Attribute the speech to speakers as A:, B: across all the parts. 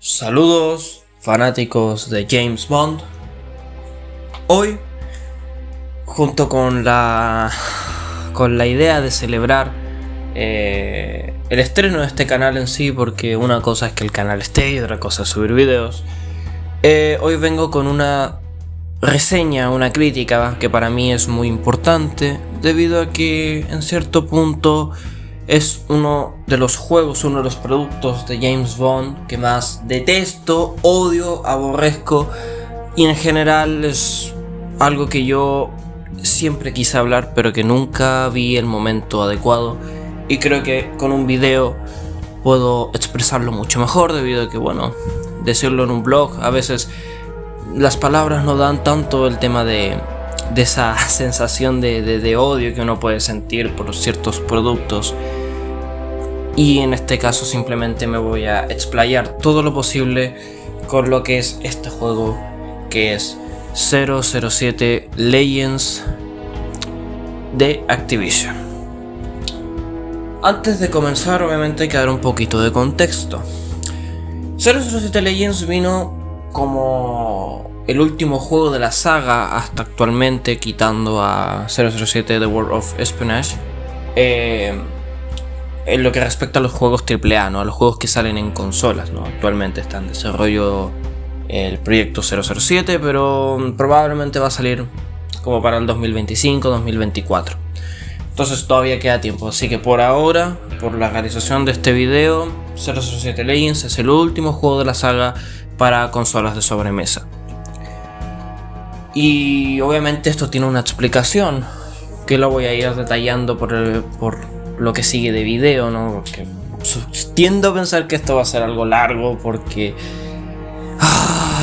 A: Saludos fanáticos de James Bond. Hoy, junto con la idea de celebrar el estreno de este canal en sí, porque una cosa es que el canal esté y otra cosa es subir videos, hoy vengo con una reseña, una crítica que para mí es muy importante, debido a que en cierto punto es uno de los juegos, uno de los productos de James Bond que más detesto, odio, aborrezco, y en general es algo que yo siempre quise hablar pero que nunca vi el momento adecuado, y creo que con un video puedo expresarlo mucho mejor, debido a que, bueno, decirlo en un blog a veces las palabras no dan tanto el tema de esa sensación de odio que uno puede sentir por ciertos productos. Y en este caso simplemente me voy a explayar todo lo posible con lo que es este juego, que es 007 Legends de Activision. Antes de comenzar, obviamente hay que dar un poquito de contexto. 007 Legends vino como el último juego de la saga hasta actualmente, quitando a 007 The World of Espionage, en lo que respecta a los juegos AAA, ¿no? A los juegos que salen en consolas, ¿no? Actualmente está en desarrollo el proyecto 007, pero probablemente va a salir como para el 2025-2024. Entonces todavía queda tiempo, así que por ahora, por la realización de este video, 007 Legends es el último juego de la saga para consolas de sobremesa. Y obviamente esto tiene una explicación que lo voy a ir detallando por lo que sigue de video, ¿no? Porque tiendo a pensar que esto va a ser algo largo, porque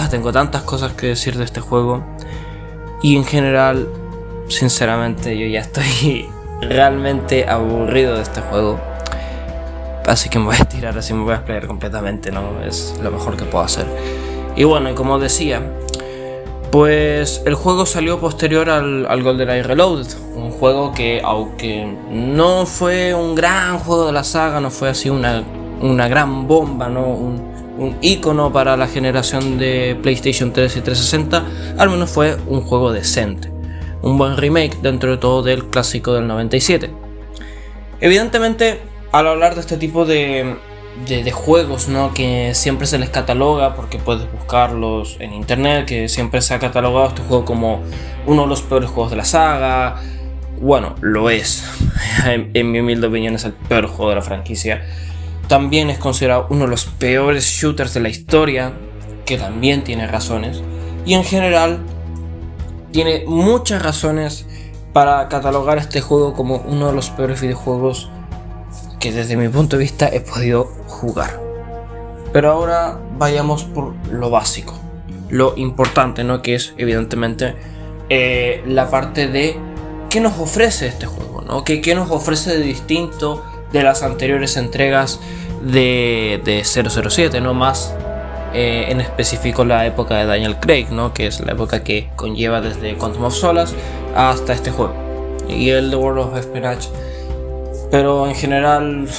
A: tengo tantas cosas que decir de este juego, y en general, sinceramente, yo ya estoy realmente aburrido de este juego, así que me voy a tirar así, me voy a explayar completamente, ¿no? Es lo mejor que puedo hacer. Y bueno, y como decía, pues el juego salió posterior al GoldenEye Reloaded, un juego que, aunque no fue un gran juego de la saga, no fue así una gran bomba, ¿no? Un ícono para la generación de PlayStation 3 y 360, al menos fue un juego decente, un buen remake dentro de todo del clásico del 97. Evidentemente, al hablar de este tipo de juegos, ¿no? Que siempre se les cataloga, porque puedes buscarlos en internet, que siempre se ha catalogado este juego como uno de los peores juegos de la saga. Bueno, lo es. En mi humilde opinión es el peor juego de la franquicia. También es considerado uno de los peores shooters de la historia, que también tiene razones. Y en general tiene muchas razones para catalogar este juego como uno de los peores videojuegos que desde mi punto de vista he podido jugar. Pero ahora vayamos por lo básico, lo importante, ¿no? Que es evidentemente la parte de qué nos ofrece este juego, ¿no? ¿Qué nos ofrece de distinto de las anteriores entregas de 007, ¿no? Más en específico la época de Daniel Craig, ¿no? Que es la época que conlleva desde Quantum of Solace hasta este juego y el The World of Espionage. Pero en general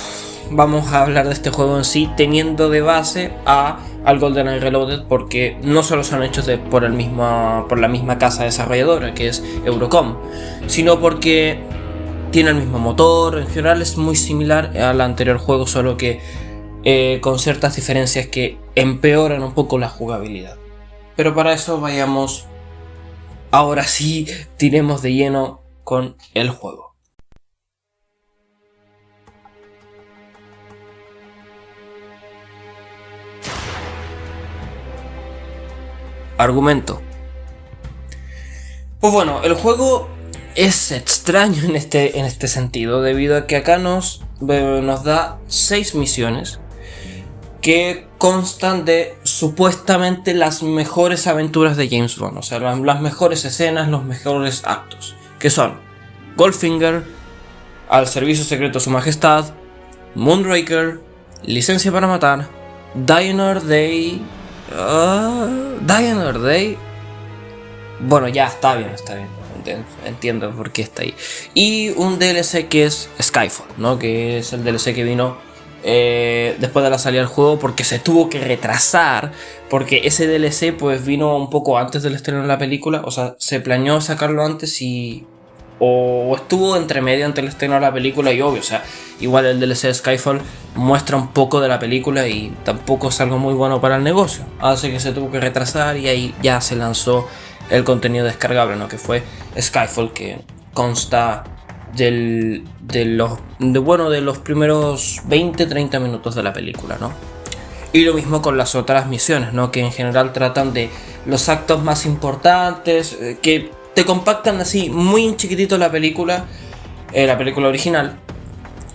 A: vamos a hablar de este juego en sí, teniendo de base al GoldenEye Reloaded, porque no solo son hechos por la misma casa desarrolladora, que es Eurocom, sino porque tiene el mismo motor. En general es muy similar al anterior juego, solo que con ciertas diferencias que empeoran un poco la jugabilidad. Pero para eso vayamos, ahora sí, tiremos de lleno con el juego. Argumento. Pues bueno, el juego es extraño en este sentido, debido a que acá nos da 6 misiones que constan de supuestamente las mejores aventuras de James Bond, o sea, las mejores escenas, los mejores actos, que son Goldfinger, Al servicio secreto de su majestad, Moonraker, Licencia para matar, Die Another Day. Bueno, ya está bien. Entiendo por qué está ahí. Y un DLC que es Skyfall, ¿no? Que es el DLC que vino después de la salida del juego, porque se tuvo que retrasar, porque ese DLC pues vino un poco antes del estreno de la película, o sea, se planeó sacarlo antes o estuvo entre medio entre el estreno de la película y obvio, o sea, igual el DLC de Skyfall muestra un poco de la película y tampoco es algo muy bueno para el negocio, así que se tuvo que retrasar y ahí ya se lanzó el contenido descargable, ¿no? Que fue Skyfall, que consta de los primeros 20-30 minutos de la película, ¿no? Y lo mismo con las otras misiones, ¿no? Que en general tratan de los actos más importantes, que te compactan así muy en chiquitito la película original,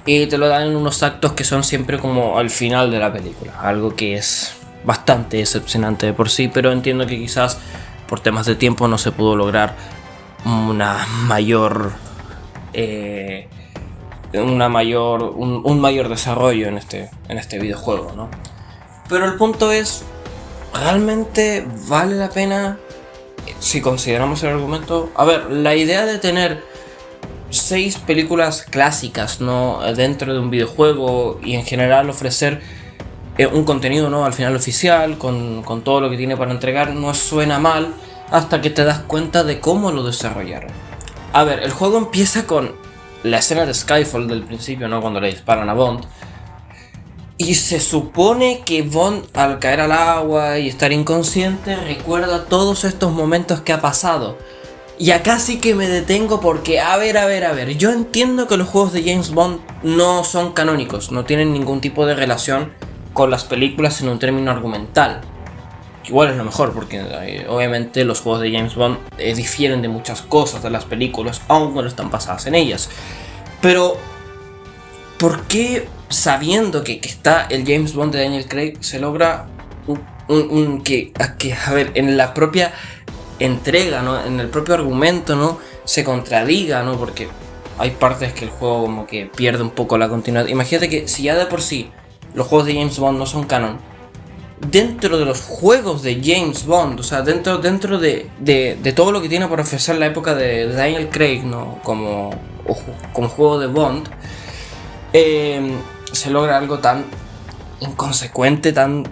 A: y te lo dan en unos actos que son siempre como al final de la película, algo que es bastante decepcionante de por sí, pero entiendo que quizás por temas de tiempo no se pudo lograr un mayor desarrollo en este videojuego, ¿no? Pero el punto es, ¿realmente vale la pena si consideramos el argumento? A ver, la idea de tener 6 películas clásicas, ¿no? Dentro de un videojuego y en general ofrecer un contenido, ¿no? Al final oficial, con todo lo que tiene para entregar, no suena mal hasta que te das cuenta de cómo lo desarrollaron. A ver, el juego empieza con la escena de Skyfall del principio, ¿no? Cuando le disparan a Bond. Y se supone que Bond, al caer al agua y estar inconsciente, recuerda todos estos momentos que ha pasado. Y acá sí que me detengo porque, a ver, yo entiendo que los juegos de James Bond no son canónicos, no tienen ningún tipo de relación con las películas en un término argumental. Igual es lo mejor, porque obviamente los juegos de James Bond difieren de muchas cosas de las películas, aunque no están basadas en ellas. Pero, ¿por qué, sabiendo que está el James Bond de Daniel Craig, se logra a ver, en la propia entrega, ¿no? En el propio argumento, ¿no? Se contradiga, ¿no? Porque hay partes que el juego como que pierde un poco la continuidad. Imagínate que si ya de por sí los juegos de James Bond no son canon, dentro de los juegos de James Bond, o sea, dentro de todo lo que tiene por ofrecer la época de Daniel Craig, ¿no? Como juego de Bond, se logra algo tan inconsecuente, tan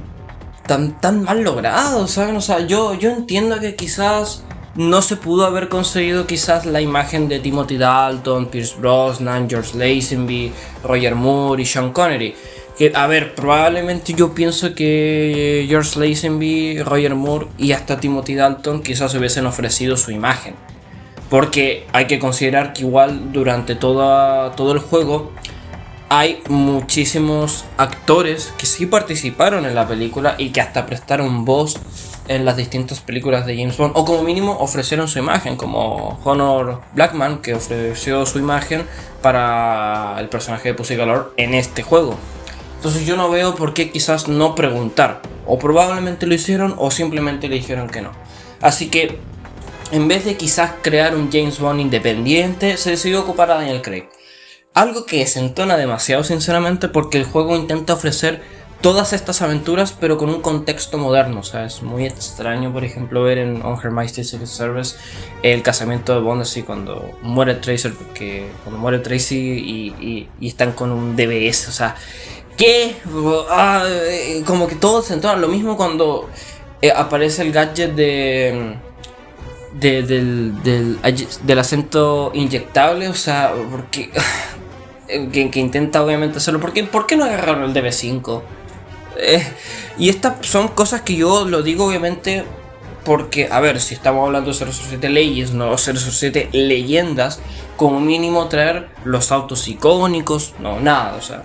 A: mal logrado, ¿saben? O sea, yo entiendo que quizás no se pudo haber conseguido quizás la imagen de Timothy Dalton, Pierce Brosnan, George Lazenby, Roger Moore y Sean Connery. Que, a ver, probablemente yo pienso que George Lazenby, Roger Moore y hasta Timothy Dalton quizás hubiesen ofrecido su imagen. Porque hay que considerar que igual durante todo el juego hay muchísimos actores que sí participaron en la película y que hasta prestaron voz en las distintas películas de James Bond, o como mínimo ofrecieron su imagen, como Honor Blackman, que ofreció su imagen para el personaje de Pussy Galore en este juego. Entonces yo no veo por qué quizás no preguntar, o probablemente lo hicieron o simplemente le dijeron que no. Así que en vez de quizás crear un James Bond independiente, se decidió ocupar a Daniel Craig. Algo que desentona demasiado, sinceramente, porque el juego intenta ofrecer todas estas aventuras pero con un contexto moderno. O sea, es muy extraño, por ejemplo, ver en On Her Majesty's Secret Service el casamiento de Bond así cuando muere Tracy y están con un DBS, o sea, ¿qué? Como que todo se entona. Lo mismo cuando aparece el gadget del acento inyectable, o sea, porque que intenta obviamente hacerlo. ¿Por qué no agarraron el DB5? Y estas son cosas que yo lo digo obviamente porque, a ver, si estamos hablando de 007 Legends, no 007 Leyendas, como mínimo traer los autos icónicos, no, nada, o sea.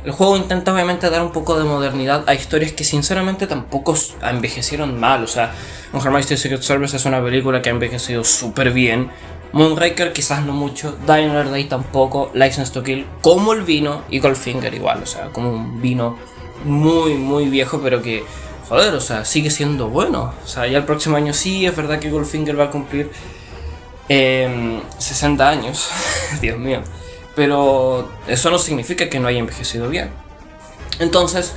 A: El juego intenta obviamente dar un poco de modernidad a historias que sinceramente tampoco envejecieron mal. O sea, On Her Majesty's Secret Service es una película que ha envejecido súper bien. Moonraker quizás no mucho, Dying Day tampoco, License to Kill como el vino y Goldfinger igual. O sea, como un vino muy muy viejo pero que, joder, o sea, sigue siendo bueno. O sea, ya el próximo año sí, es verdad que Goldfinger va a cumplir 60 años, Dios mío. Pero eso no significa que no haya envejecido bien. Entonces,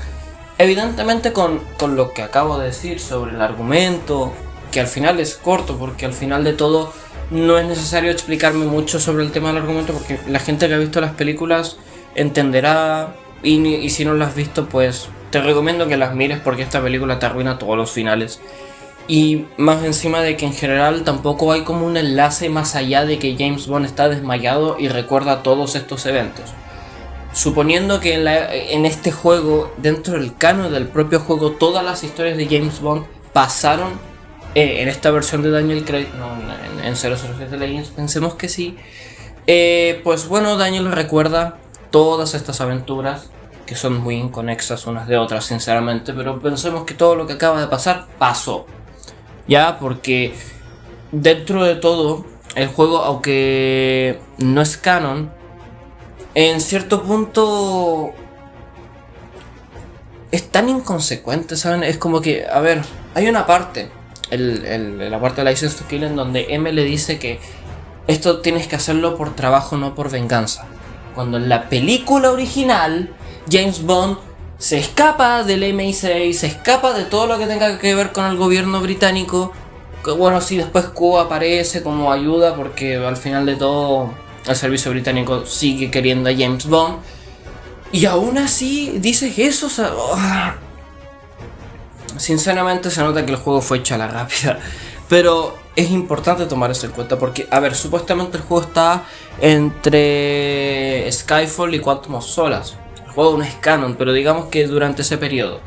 A: evidentemente con lo que acabo de decir sobre el argumento, que al final es corto, porque al final de todo no es necesario explicarme mucho sobre el tema del argumento, porque la gente que ha visto las películas entenderá Y si no lo has visto, pues te recomiendo que las mires porque esta película te arruina todos los finales. Y más encima de que en general tampoco hay como un enlace más allá de que James Bond está desmayado y recuerda todos estos eventos. Suponiendo que en este juego, dentro del canon del propio juego, todas las historias de James Bond pasaron en esta versión de Daniel Craig, no, en 007 Legends, pensemos que sí. Pues bueno, Daniel recuerda todas estas aventuras que son muy inconexas unas de otras, sinceramente, pero pensemos que todo lo que acaba de pasar pasó. Ya, porque dentro de todo, el juego, aunque no es canon, en cierto punto es tan inconsecuente, ¿saben? Es como que, a ver, hay una parte, la parte de License to Kill, en donde M le dice que esto tienes que hacerlo por trabajo, no por venganza. Cuando en la película original, James Bond se escapa del MI6, se escapa de todo lo que tenga que ver con el gobierno británico. Que bueno, sí, después Q aparece como ayuda porque al final de todo el servicio británico sigue queriendo a James Bond. Y aún así dices eso, o sea, sinceramente se nota que el juego fue hecho a la rápida. Pero es importante tomar eso en cuenta porque, a ver, supuestamente el juego está entre Skyfall y Quantum of Solace. El juego no es canon, pero digamos que durante ese periodo.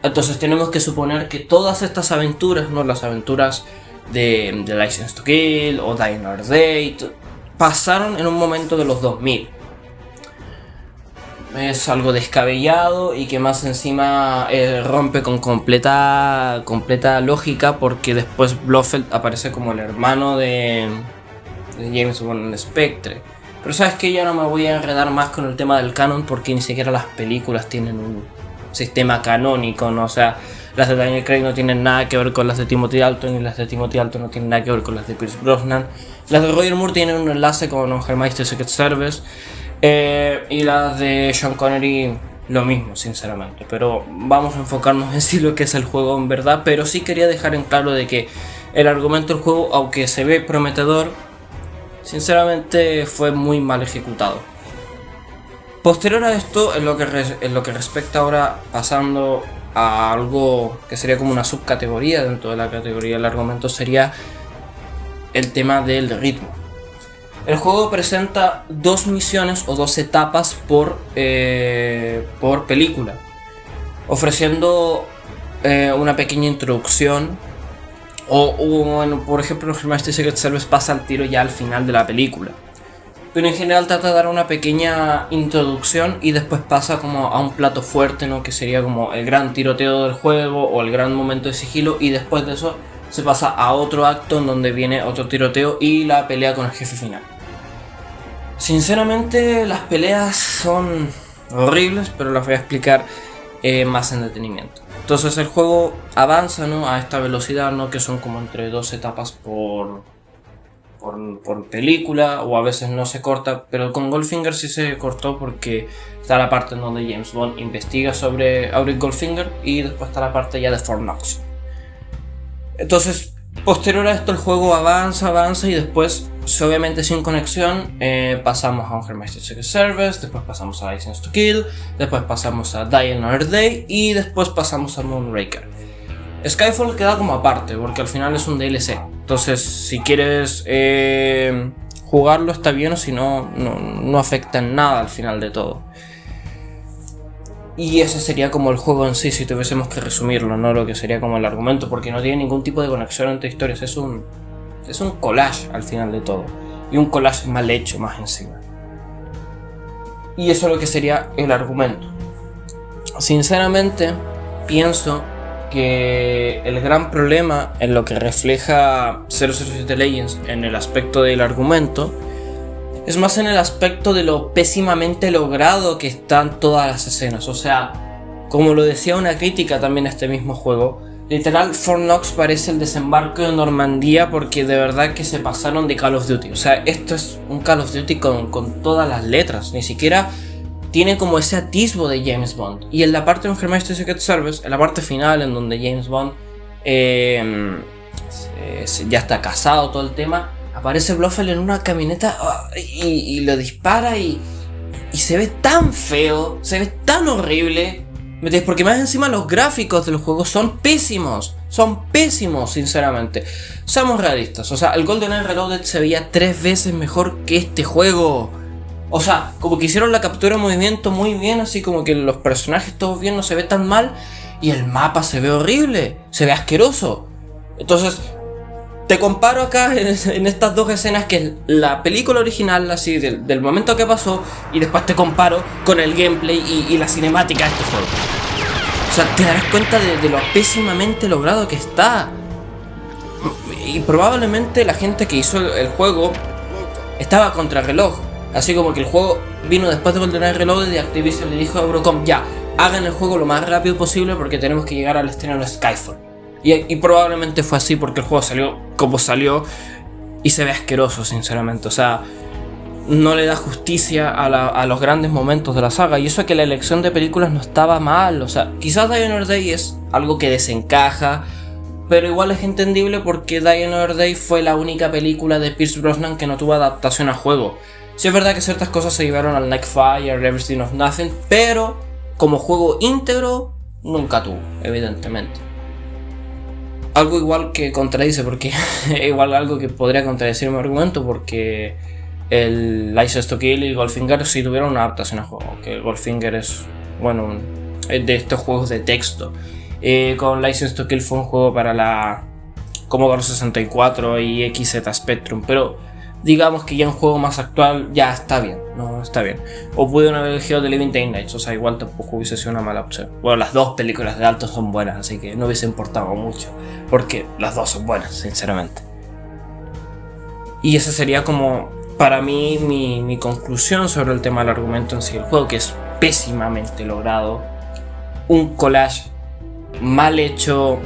A: Entonces tenemos que suponer que todas estas aventuras, no las aventuras de License to Kill o Die Another Day, pasaron en un momento de los 2000. Es algo descabellado y que más encima rompe con completa lógica, porque después Blofeld aparece como el hermano de James Bond en Spectre. Pero sabes que ya no me voy a enredar más con el tema del canon porque ni siquiera las películas tienen un sistema canónico, ¿no? O sea, las de Daniel Craig no tienen nada que ver con las de Timothy Dalton y las de Timothy Dalton no tienen nada que ver con las de Pierce Brosnan. Las de Roger Moore tienen un enlace con Her Majesty's Secret Service. Y las de Sean Connery lo mismo, sinceramente. Pero vamos a enfocarnos en sí lo que es el juego en verdad. Pero sí quería dejar en claro de que el argumento del juego, aunque se ve prometedor, sinceramente fue muy mal ejecutado. Posterior a esto, en lo que respecta ahora, pasando a algo que sería como una subcategoría dentro de la categoría del argumento, sería el tema del ritmo. El juego presenta 2 misiones o 2 etapas por película, ofreciendo una pequeña introducción. Bueno, por ejemplo, Her Majesty's Secret Service pasa al tiro ya al final de la película. Pero en general trata de dar una pequeña introducción y después pasa como a un plato fuerte, ¿no? Que sería como el gran tiroteo del juego o el gran momento de sigilo, y después de eso se pasa a otro acto en donde viene otro tiroteo y la pelea con el jefe final. Sinceramente las peleas son horribles, pero las voy a explicar más en detenimiento. Entonces el juego avanza, ¿no? A esta velocidad, ¿no? Que son como entre 2 etapas por película, o a veces no se corta, pero con Goldfinger sí se cortó porque está la parte en donde James Bond investiga sobre Auric Goldfinger y después está la parte ya de Fort Knox. Entonces, posterior a esto el juego avanza y después, obviamente sin conexión, pasamos a Her Majesty's Secret Service, después pasamos a License to Kill, después pasamos a Die Another Day y después pasamos a Moonraker. Skyfall queda como aparte porque al final es un DLC. Entonces, si quieres jugarlo está bien, o si no, no afecta en nada al final de todo. Y ese sería como el juego en sí, si tuviésemos que resumirlo, ¿no? Lo que sería como el argumento, porque no tiene ningún tipo de conexión entre historias. Es un collage al final de todo. Y un collage mal hecho más encima. Y eso es lo que sería el argumento. Sinceramente, pienso que el gran problema en lo que refleja 007 Legends en el aspecto del argumento es más en el aspecto de lo pésimamente logrado que están todas las escenas. O sea, como lo decía una crítica también a este mismo juego, literal Fort Knox parece el desembarco de Normandía, porque de verdad que se pasaron de Call of Duty. O sea, esto es un Call of Duty con todas las letras, ni siquiera tiene como ese atisbo de James Bond. Y en la parte de Her Majesty's Secret Service, en la parte final en donde James Bond ya está casado, todo el tema, aparece Blofeld en una camioneta y lo dispara y y se ve tan feo, se ve tan horrible. Porque más encima los gráficos del juego son pésimos, sinceramente. Seamos realistas, o sea, el GoldenEye Reloaded se veía 3 veces mejor que este juego. O sea, como que hicieron la captura de movimiento muy bien, así como que los personajes todos bien, no se ve tan mal. Y el mapa se ve horrible, se ve asqueroso. Entonces, te comparo acá en estas dos escenas, que es la película original, así del momento que pasó, y después te comparo con el gameplay y la cinemática de este juego. O sea, te darás cuenta de lo pésimamente logrado que está. Y probablemente la gente que hizo el juego estaba contra reloj. Así como que el juego vino después de GoldenEye Reloaded y Activision le dijo a Eurocom: ya, hagan el juego lo más rápido posible porque tenemos que llegar al estreno de Skyfall. Y probablemente fue así, porque el juego salió como salió y se ve asqueroso, sinceramente. O sea, no le da justicia a los grandes momentos de la saga. Y eso es que la elección de películas no estaba mal. O sea, quizás Die Another Day es algo que desencaja, pero igual es entendible porque Die Another Day fue la única película de Pierce Brosnan que no tuvo adaptación a juego. Sí es verdad que ciertas cosas se llevaron al Nightfire, Everything of Nothing, pero como juego íntegro nunca tuvo, evidentemente. Algo igual que contradice, porque igual algo que podría contradecir mi argumento, porque el License to Kill y Goldfinger sí tuvieron una adaptación a juego, que Goldfinger es, bueno, de estos juegos de texto. Con License to Kill fue un juego para la Commodore 64 y XZ Spectrum, pero digamos que ya un juego más actual ya está bien, no está bien. O pudieron haber elegido The Living Daylights, o sea, igual tampoco hubiese sido una mala opción. Bueno, las dos películas de Dalton son buenas, así que no hubiese importado mucho, porque las dos son buenas, sinceramente. Y esa sería como, para mí, mi conclusión sobre el tema del argumento en sí del juego, que es pésimamente logrado. Un collage mal hecho,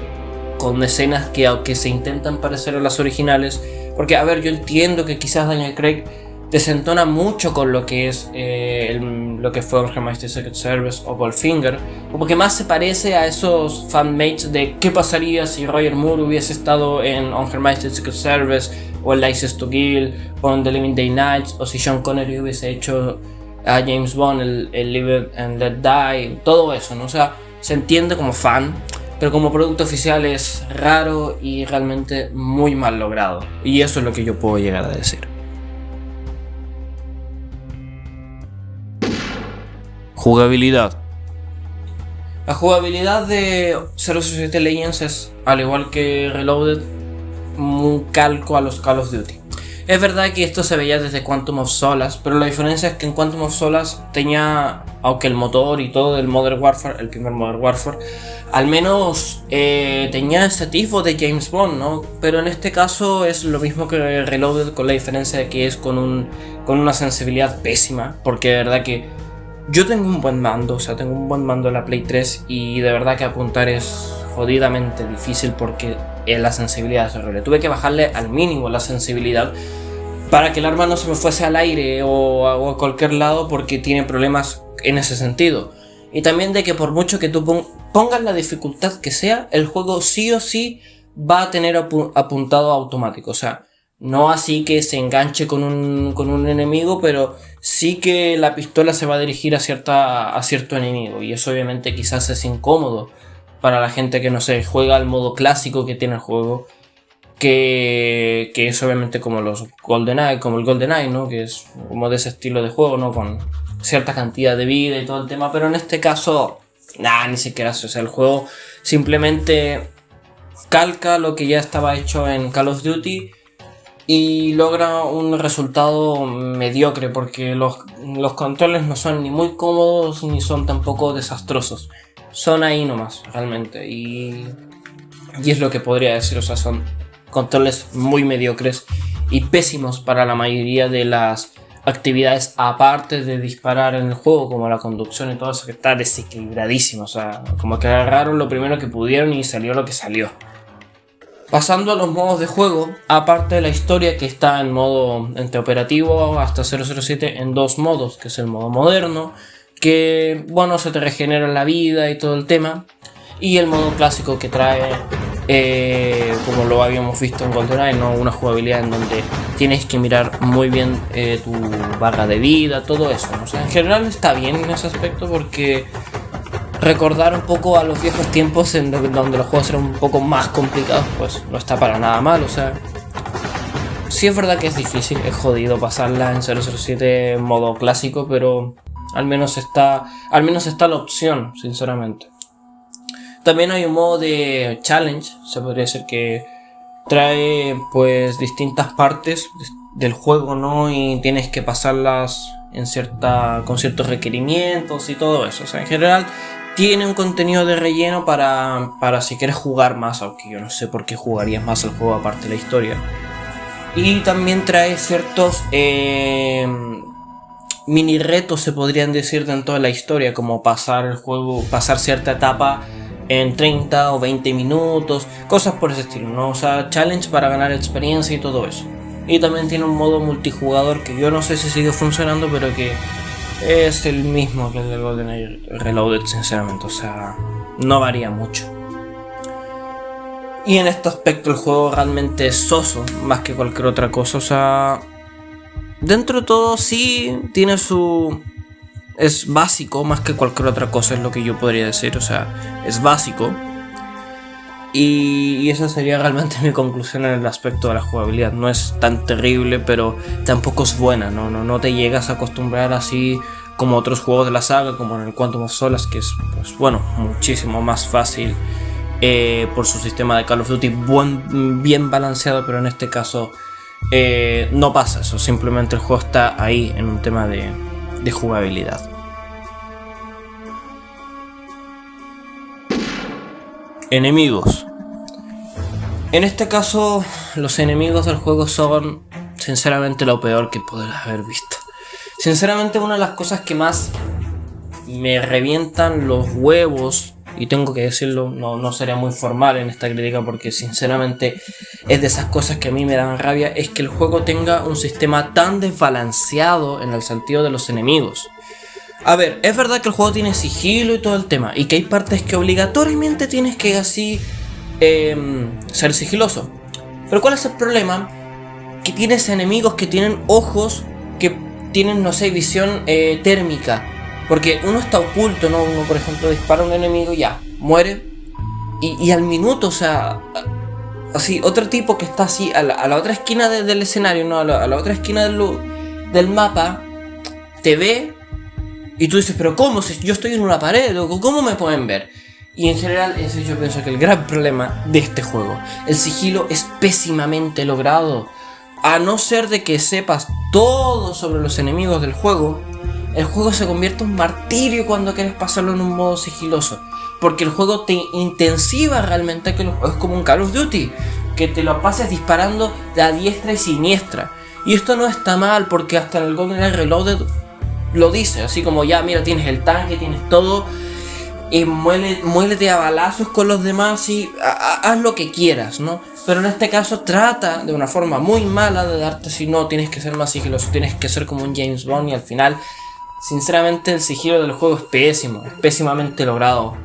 A: con escenas que aunque se intentan parecer a las originales, porque a ver, yo entiendo que quizás Daniel Craig desentona mucho con lo que es lo que fue Her Majesty's Secret Service o Goldfinger, como que más se parece a esos fanmates de qué pasaría si Roger Moore hubiese estado en On Her Majesty's Secret Service, o en License to Kill, o en The Living Daylights, o si Sean Connery hubiese hecho a James Bond el Live and Let Die, todo eso, ¿no? O sea, se entiende como fan, pero como producto oficial es raro y realmente muy mal logrado. Y eso es lo que yo puedo llegar a decir. Jugabilidad. La jugabilidad de 007 Legends es, al igual que Reloaded, un calco a los Call of Duty. Es verdad que esto se veía desde Quantum of Solace, pero la diferencia es que en Quantum of Solace tenía, aunque el motor y todo del Modern Warfare, el primer Modern Warfare, al menos tenía ese tipo de James Bond, ¿no? Pero en este caso es lo mismo que Reloaded, con la diferencia de que es con una sensibilidad pésima, porque de verdad que yo tengo un buen mando, o sea, tengo un buen mando en la Play 3 y de verdad que apuntar es jodidamente difícil porque la sensibilidad es horrible. Tuve que bajarle al mínimo la sensibilidad para que el arma no se me fuese al aire o a cualquier lado, porque tiene problemas en ese sentido. Y también de que por mucho que tú pongas la dificultad que sea, el juego sí o sí va a tener apuntado automático. O sea, no así que se enganche con un enemigo, pero sí que la pistola se va a dirigir a cierto enemigo. Y eso obviamente quizás es incómodo para la gente que no sé, juega al modo clásico que tiene el juego, que es obviamente como los GoldenEye, como el GoldenEye, ¿no? Que es como de ese estilo de juego, ¿no? Con cierta cantidad de vida y todo el tema, pero en este caso, ni siquiera eso. O sea, el juego simplemente calca lo que ya estaba hecho en Call of Duty y logra un resultado mediocre, porque los controles no son ni muy cómodos ni son tampoco desastrosos. Son ahí nomás, realmente, y es lo que podría decir. O sea, son controles muy mediocres y pésimos para la mayoría de las actividades, aparte de disparar en el juego, como la conducción y todo eso, que está desequilibradísimo. O sea, como que agarraron lo primero que pudieron y salió lo que salió. Pasando a los modos de juego, aparte de la historia que está en modo entre operativo hasta 007 en dos modos, que es el modo moderno, que bueno, se te regenera la vida y todo el tema, y el modo clásico que trae como lo habíamos visto en GoldenEye, ¿no? Una jugabilidad en donde tienes que mirar muy bien tu barra de vida, todo eso, ¿no? O sea, en general está bien en ese aspecto porque recordar un poco a los viejos tiempos en donde los juegos eran un poco más complicados, pues no está para nada mal. O sea, sí es verdad que es difícil, es jodido pasarla en 007 en modo clásico, pero al menos está la opción, sinceramente. También hay un modo de challenge, se podría decir, que trae pues distintas partes del juego, ¿no? Y tienes que pasarlas con ciertos requerimientos y todo eso. O sea, en general tiene un contenido de relleno para si quieres jugar más, aunque yo no sé por qué jugarías más el juego aparte de la historia. Y también trae ciertos mini retos, se podrían decir, dentro de la historia, como pasar cierta etapa en 30 o 20 minutos, cosas por ese estilo, ¿no? O sea, challenge para ganar experiencia y todo eso. Y también tiene un modo multijugador que yo no sé si sigue funcionando, pero que es el mismo que el de GoldenEye Reloaded, sinceramente. O sea, no varía mucho. Y en este aspecto el juego realmente es soso, más que cualquier otra cosa. O sea, dentro de todo sí tiene es básico más que cualquier otra cosa, es lo que yo podría decir. O sea, es básico. Y esa sería realmente mi conclusión en el aspecto de la jugabilidad. No es tan terrible, pero tampoco es buena. No te llegas a acostumbrar así como otros juegos de la saga, como en el Quantum of Solace, que es, pues bueno, muchísimo más fácil por su sistema de Call of Duty bien balanceado, pero en este caso no pasa eso. Simplemente el juego está ahí en un tema de jugabilidad. Enemigos. En este caso, los enemigos del juego son sinceramente lo peor que podrás haber visto. Sinceramente, una de las cosas que más me revientan los huevos, y tengo que decirlo, no seré muy formal en esta crítica porque sinceramente es de esas cosas que a mí me dan rabia, es que el juego tenga un sistema tan desbalanceado en el sentido de los enemigos. A ver, es verdad que el juego tiene sigilo y todo el tema, y que hay partes que obligatoriamente tienes que así ser sigiloso. Pero ¿cuál es el problema? Que tienes enemigos que tienen ojos, que tienen, no sé, visión térmica. Porque uno está oculto, ¿no? Uno, por ejemplo, dispara a un enemigo y ya, muere. Y al minuto, o sea, así, otro tipo que está así a la otra esquina del escenario, ¿no? A la otra esquina del mapa, te ve. Y tú dices, pero ¿cómo? Si yo estoy en una pared, ¿cómo me pueden ver? Y en general, eso yo pienso que el gran problema de este juego, el sigilo es pésimamente logrado. A no ser de que sepas todo sobre los enemigos del juego, el juego se convierte en un martirio cuando quieres pasarlo en un modo sigiloso. Porque el juego te intensiva realmente, que es como un Call of Duty, que te lo pases disparando de a diestra y siniestra. Y esto no está mal, porque hasta en el GoldenEye Reloaded lo dice, así como ya, mira, tienes el tanque, tienes todo, y muélete a balazos con los demás y haz lo que quieras, ¿no? Pero en este caso trata de una forma muy mala de darte, si no, tienes que ser más sigiloso, tienes que ser como un James Bond, y al final, sinceramente, el sigilo del juego es pésimo, es pésimamente logrado,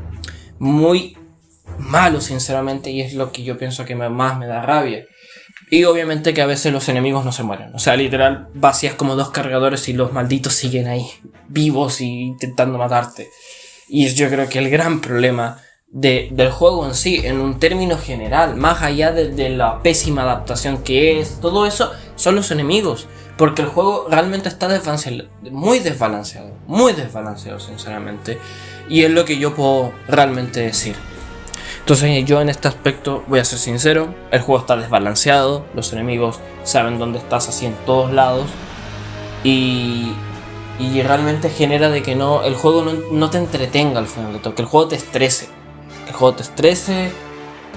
A: muy malo, sinceramente, y es lo que yo pienso que más me da rabia. Y obviamente que a veces los enemigos no se mueren. O sea, literal, vacías como dos cargadores y los malditos siguen ahí, vivos y intentando matarte. Y yo creo que el gran problema del juego en sí, en un término general, más allá de la pésima adaptación que es, todo eso, son los enemigos. Porque el juego realmente está muy desbalanceado, sinceramente. Y es lo que yo puedo realmente decir. Entonces yo en este aspecto voy a ser sincero, el juego está desbalanceado, los enemigos saben dónde estás así en todos lados, y realmente genera de que el juego no te entretenga al final de todo, que el juego te estrese,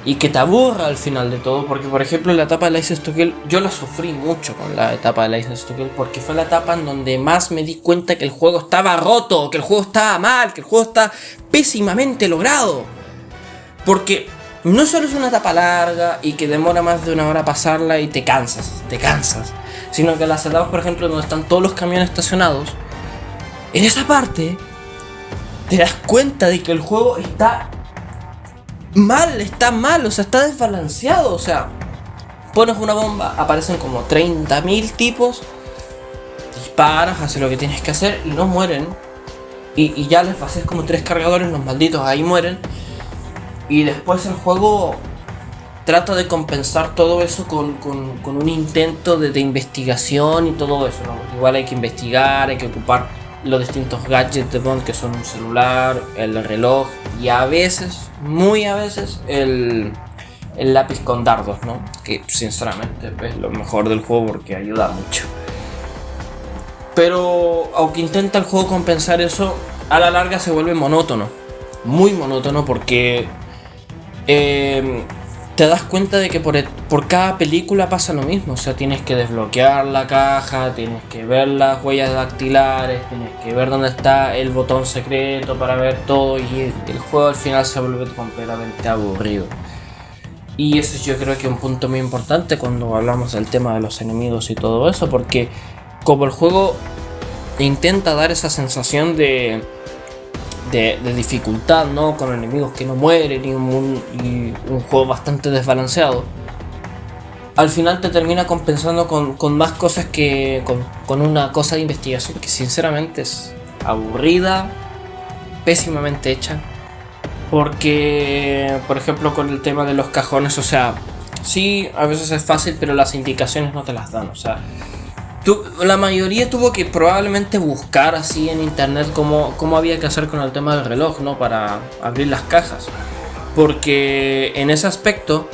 A: y que te aburra al final de todo. Porque por ejemplo la etapa de License to Kill, yo la sufrí mucho con la etapa de License to Kill, porque fue la etapa en donde más me di cuenta que el juego estaba roto, que el juego estaba mal, que el juego está pésimamente logrado. Porque no solo es una etapa larga y que demora más de una hora pasarla y te cansas, sino que las etapas, por ejemplo, donde están todos los camiones estacionados, en esa parte te das cuenta de que el juego está mal, está mal, o sea, está desbalanceado, o sea, pones una bomba, aparecen como 30.000 tipos, disparas, haces lo que tienes que hacer y no mueren. Y ya les vacías como 3 cargadores, los malditos ahí mueren. Y después el juego trata de compensar todo eso con un intento de investigación y todo eso, ¿no? Igual hay que investigar, hay que ocupar los distintos gadgets de Bond, que son un celular, el reloj y a veces, muy a veces, el lápiz con dardos, ¿no? Que sinceramente es lo mejor del juego porque ayuda mucho. Pero aunque intenta el juego compensar eso, a la larga se vuelve monótono. Muy monótono porque te das cuenta de que por cada película pasa lo mismo. O sea, tienes que desbloquear la caja, tienes que ver las huellas dactilares, tienes que ver dónde está el botón secreto para ver todo. Y el juego al final se vuelve completamente aburrido. Y eso yo creo que es un punto muy importante cuando hablamos del tema de los enemigos y todo eso. Porque como el juego intenta dar esa sensación de dificultad, ¿no? Con enemigos que no mueren y un juego bastante desbalanceado, al final te termina compensando con más cosas que con una cosa de investigación que sinceramente es aburrida, pésimamente hecha. Porque, por ejemplo, con el tema de los cajones, o sea, sí, a veces es fácil, pero las indicaciones no te las dan, o sea, la mayoría tuvo que probablemente buscar así en internet cómo había que hacer con el tema del reloj, ¿no? Para abrir las cajas. Porque en ese aspecto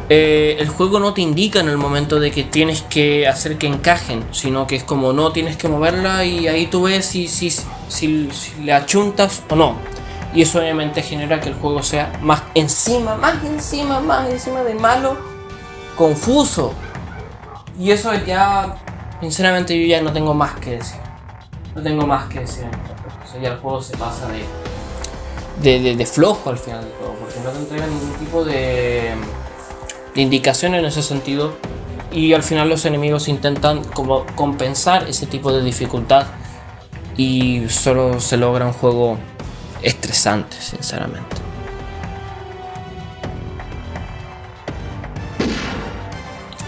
A: el juego no te indica en el momento de que tienes que hacer que encajen, sino que es como no, tienes que moverla y ahí tú ves si le achuntas o no. Y eso obviamente genera que el juego sea más encima de malo, confuso. Y eso ya... Sinceramente yo ya no tengo más que decir. No tengo más que decir. O sea, ya el juego se pasa de flojo al final del juego. Porque no te entregan ningún tipo de indicación en ese sentido. Y al final los enemigos intentan como compensar ese tipo de dificultad. Y solo se logra un juego estresante, sinceramente.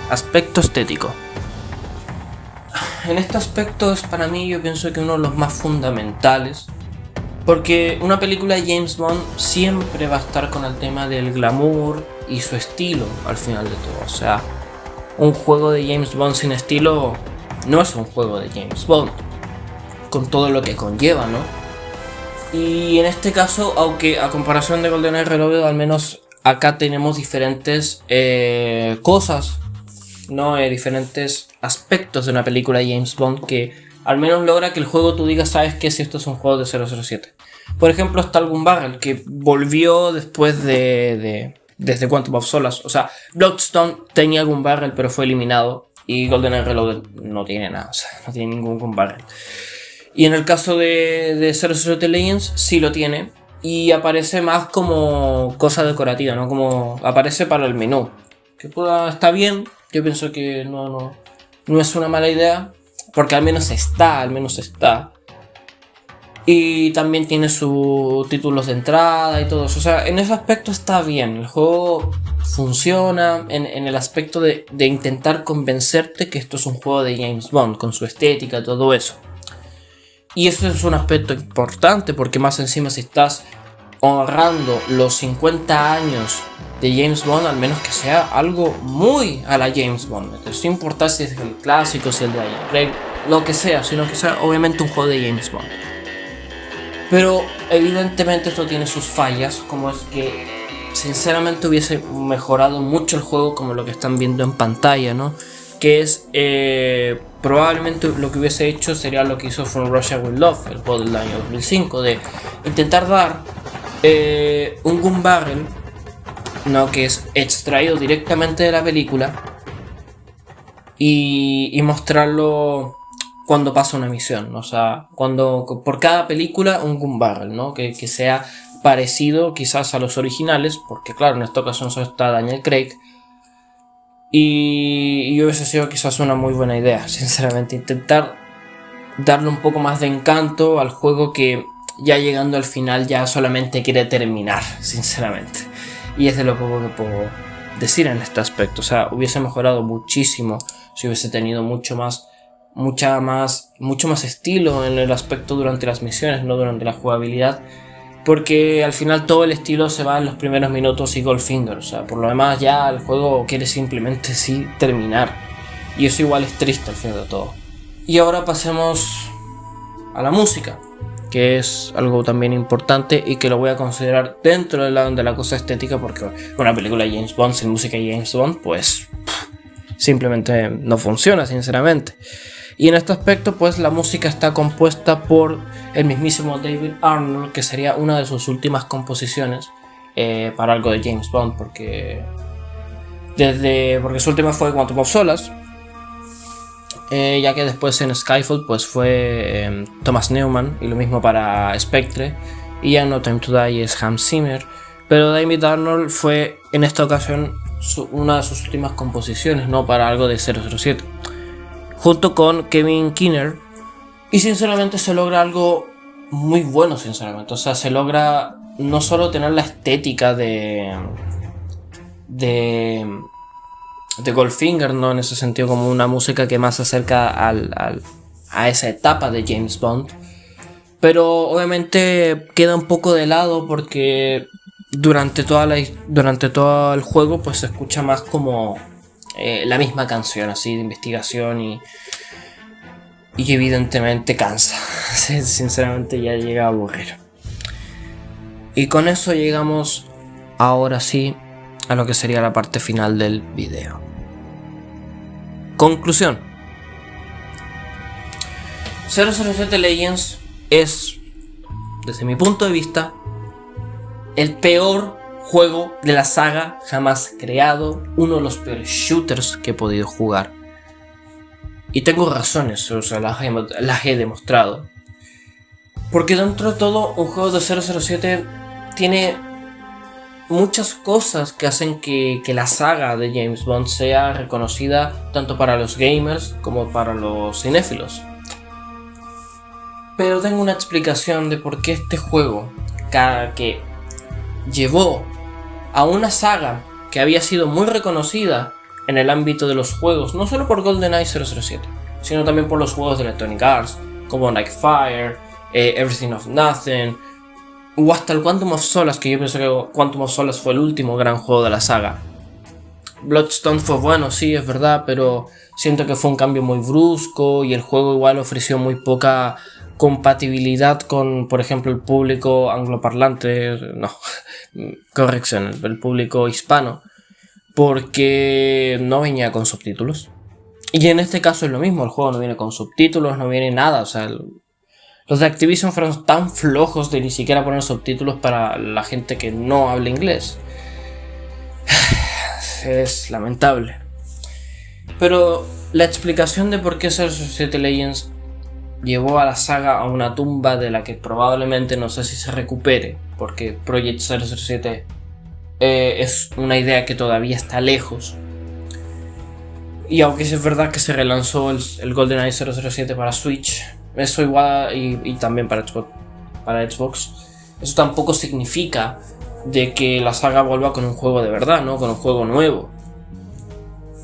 A: Aspecto estético. En este aspecto es para mí, yo pienso que uno de los más fundamentales, porque una película de James Bond siempre va a estar con el tema del glamour y su estilo al final de todo. O sea, un juego de James Bond sin estilo no es un juego de James Bond, con todo lo que conlleva, ¿no? Y en este caso, aunque a comparación de GoldenEye Reloaded, al menos acá tenemos diferentes cosas, ¿no? Diferentes aspectos de una película de James Bond que al menos logra que el juego tú digas, sabes que si esto es un juego de 007. Por ejemplo, está el Gun Barrel, que volvió después desde Quantum of Solace. O sea, Bloodstone tenía Gun Barrel, pero fue eliminado. Y GoldenEye Reloaded no tiene nada, o sea, no tiene ningún Gun Barrel. Y en el caso de 007 Legends, sí lo tiene. Y aparece más como cosa decorativa, ¿no? Como aparece para el menú. Que está bien. Yo pienso que no es una mala idea, porque al menos está. Y también tiene sus títulos de entrada y todo eso. O sea, en ese aspecto está bien. El juego funciona en el aspecto de intentar convencerte que esto es un juego de James Bond, con su estética y todo eso. Y eso es un aspecto importante, porque más encima si estás honrando los 50 años de James Bond, al menos que sea algo muy a la James Bond, sin importar si es el clásico, si es el de Daniel Craig, lo que sea, sino que sea obviamente un juego de James Bond. Pero evidentemente esto tiene sus fallas, como es que sinceramente hubiese mejorado mucho el juego como lo que están viendo en pantalla, ¿no? Que es probablemente lo que hubiese hecho sería lo que hizo From Russia With Love, el juego del año 2005, de intentar dar un Gun Barrel, ¿no? Que es extraído directamente de la película y mostrarlo cuando pasa una misión, ¿no? O sea, cuando por cada película un Gun Barrel, ¿no? Que sea parecido quizás a los originales, porque claro, en esta ocasión solo está Daniel Craig. Y hubiese sido quizás una muy buena idea, sinceramente, intentar darle un poco más de encanto al juego que ya llegando al final ya solamente quiere terminar, sinceramente. Y es de lo poco que puedo decir en este aspecto. O sea, hubiese mejorado muchísimo si hubiese tenido mucho más estilo en el aspecto durante las misiones, no durante la jugabilidad. Porque al final todo el estilo se va en los primeros minutos y Goldfinger. O sea, por lo demás ya el juego quiere simplemente sí terminar. Y eso igual es triste al final de todo. Y ahora pasemos a la música, que es algo también importante y que lo voy a considerar dentro de la cosa estética, porque una película de James Bond sin música de James Bond pues simplemente no funciona, sinceramente. Y en este aspecto pues la música está compuesta por el mismísimo David Arnold, que sería una de sus últimas composiciones para algo de James Bond, porque su última fue Quantum of Solace, ya que después en Skyfall pues fue Thomas Newman, y lo mismo para Spectre, y ya en No Time to Die es Hans Zimmer. Pero David Arnold fue en esta ocasión una de sus últimas composiciones, no para algo de 007, junto con Kevin Kiner, y sinceramente se logra algo muy bueno, sinceramente. O sea, se logra no solo tener la estética de Goldfinger, ¿no? En ese sentido, como una música que más se acerca a esa etapa de James Bond, pero obviamente queda un poco de lado porque durante todo el juego pues se escucha más como la misma canción así de investigación, y evidentemente cansa. Sinceramente ya llega a aburrir. Y con eso llegamos ahora sí a lo que sería la parte final del video. Conclusión: 007 Legends es, desde mi punto de vista, el peor juego de la saga jamás creado, uno de los peores shooters que he podido jugar. Y tengo razones, o sea, las he demostrado. Porque dentro de todo, un juego de 007 tiene muchas cosas que hacen que la saga de James Bond sea reconocida tanto para los gamers como para los cinéfilos. Pero tengo una explicación de por qué este juego, que llevó a una saga que había sido muy reconocida en el ámbito de los juegos, no solo por GoldenEye 007, sino también por los juegos de Electronic Arts, como Nightfire, Everything of Nothing, o hasta el Quantum of Solace, que yo pienso que Quantum of Solace fue el último gran juego de la saga. Bloodstone fue bueno, sí, es verdad, pero siento que fue un cambio muy brusco y el juego igual ofreció muy poca compatibilidad con, por ejemplo, el público angloparlante, el público hispano, porque no venía con subtítulos. Y en este caso es lo mismo, el juego no viene con subtítulos, no viene nada, o sea, los de Activision fueron tan flojos de ni siquiera poner subtítulos para la gente que no habla inglés. Es lamentable. Pero la explicación de por qué 007 Legends llevó a la saga a una tumba de la que probablemente no sé si se recupere, porque Project 007 es una idea que todavía está lejos. Y aunque es verdad que se relanzó el GoldenEye 007 para Switch, eso igual, y también para Xbox, eso tampoco significa de que la saga vuelva con un juego de verdad, ¿no? Con un juego nuevo.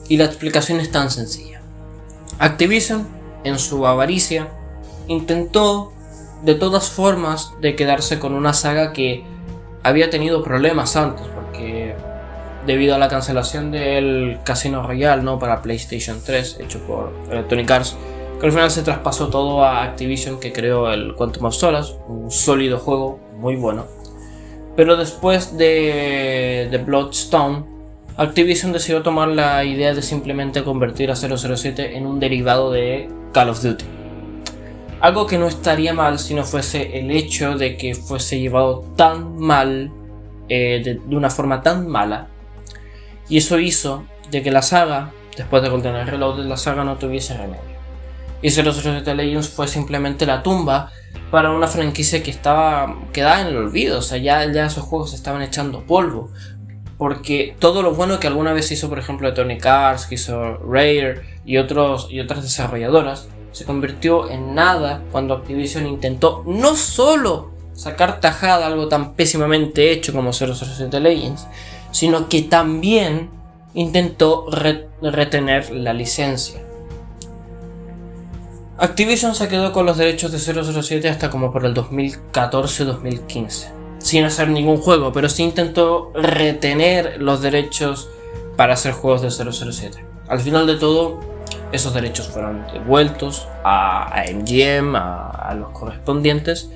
A: Y la explicación es tan sencilla. Activision, en su avaricia, intentó de todas formas de quedarse con una saga que había tenido problemas antes, porque debido a la cancelación del Casino Royale, ¿no? Para PlayStation 3, hecho por Electronic Arts, que al final se traspasó todo a Activision, que creó el Quantum of Solace, un sólido juego, muy bueno. Pero después de Bloodstone, Activision decidió tomar la idea de simplemente convertir a 007 en un derivado de Call of Duty. Algo que no estaría mal si no fuese el hecho de que fuese llevado tan mal, de una forma tan mala. Y eso hizo de que la saga, después de GoldenEye Reloaded, la saga no tuviese remedio. Y 007 Legends fue simplemente la tumba para una franquicia que quedaba en el olvido. O sea, ya esos juegos se estaban echando polvo. Porque todo lo bueno que alguna vez hizo, por ejemplo, Electronic Arts, que hizo Rare y otras desarrolladoras, se convirtió en nada cuando Activision intentó no solo sacar tajada algo tan pésimamente hecho como 007 Legends, sino que también intentó retener la licencia. Activision se quedó con los derechos de 007 hasta como por el 2014-2015, sin hacer ningún juego, pero sí intentó retener los derechos para hacer juegos de 007. Al final de todo, esos derechos fueron devueltos a MGM, a los correspondientes,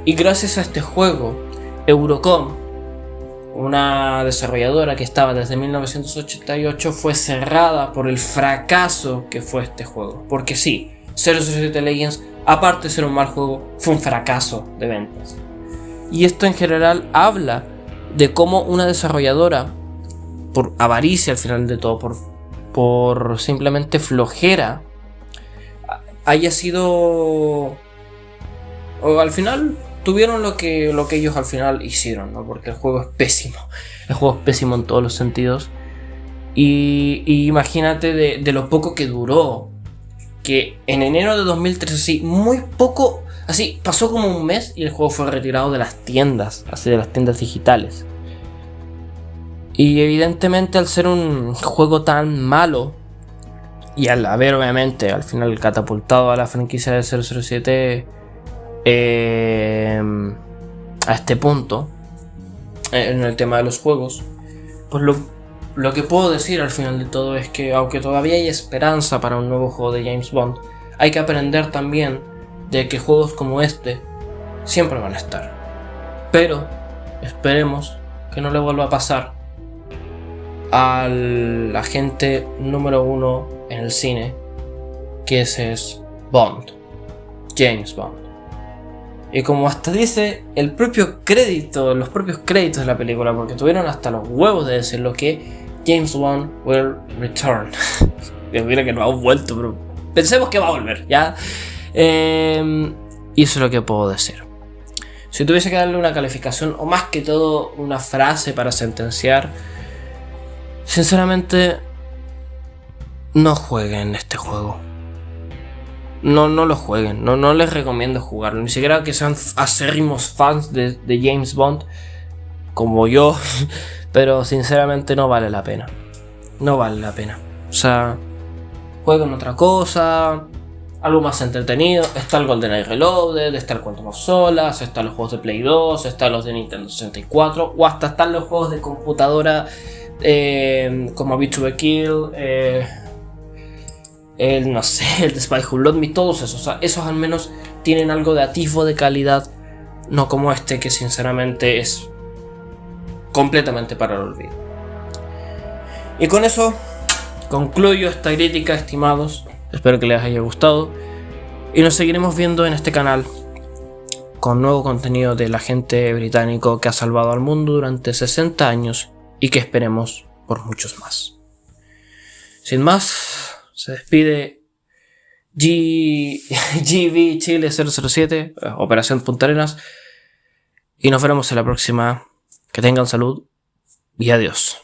A: y gracias a este juego, Eurocom, una desarrolladora que estaba desde 1988, fue cerrada por el fracaso que fue este juego. Porque sí, 007 Legends, aparte de ser un mal juego, fue un fracaso de ventas. Y esto en general habla de cómo una desarrolladora, por avaricia al final de todo, por simplemente flojera, haya sido... o al final tuvieron lo que ellos al final hicieron, ¿no? Porque el juego es pésimo. El juego es pésimo en todos los sentidos. Y imagínate de lo poco que duró. Que en enero de 2013, así, muy poco, así, pasó como un mes y el juego fue retirado de las tiendas, así de las tiendas digitales. Y evidentemente al ser un juego tan malo, y al haber obviamente al final catapultado a la franquicia de 007 a este punto, en el tema de los juegos, pues lo que puedo decir al final de todo es que aunque todavía hay esperanza para un nuevo juego de James Bond, hay que aprender también de que juegos como este siempre van a estar. Pero esperemos que no le vuelva a pasar al agente número 1 en el cine, que ese es Bond, James Bond. Y como hasta dice el propio crédito, los propios créditos de la película, porque tuvieron hasta los huevos de decirlo, que James Bond will return. Mira que no ha vuelto, pero pensemos que va a volver, ¿ya? Y eso es lo que puedo decir. Si tuviese que darle una calificación, o más que todo una frase para sentenciar, sinceramente, no jueguen este juego. No lo jueguen, no les recomiendo jugarlo. Ni siquiera que sean acérrimos fans de James Bond, como yo. Pero sinceramente no vale la pena. No vale la pena. O sea, jueguen otra cosa, algo más entretenido. Está el GoldenEye Reloaded, está el Quantum of Solace, están los juegos de Play 2, están los de Nintendo 64, o hasta están los juegos de computadora como Beat to the Kill, no sé, el de Spy Who Loved Me, todos esos. O sea, esos al menos tienen algo de atisbo de calidad, no como este que sinceramente es completamente para el olvido. Y con eso concluyo esta crítica, estimados. Espero que les haya gustado. Y nos seguiremos viendo en este canal con nuevo contenido del agente británico que ha salvado al mundo durante 60 años y que esperemos por muchos más. Sin más, se despide GB Chile 007, Operación Punta Arenas. Y nos veremos en la próxima. Que tengan salud y adiós.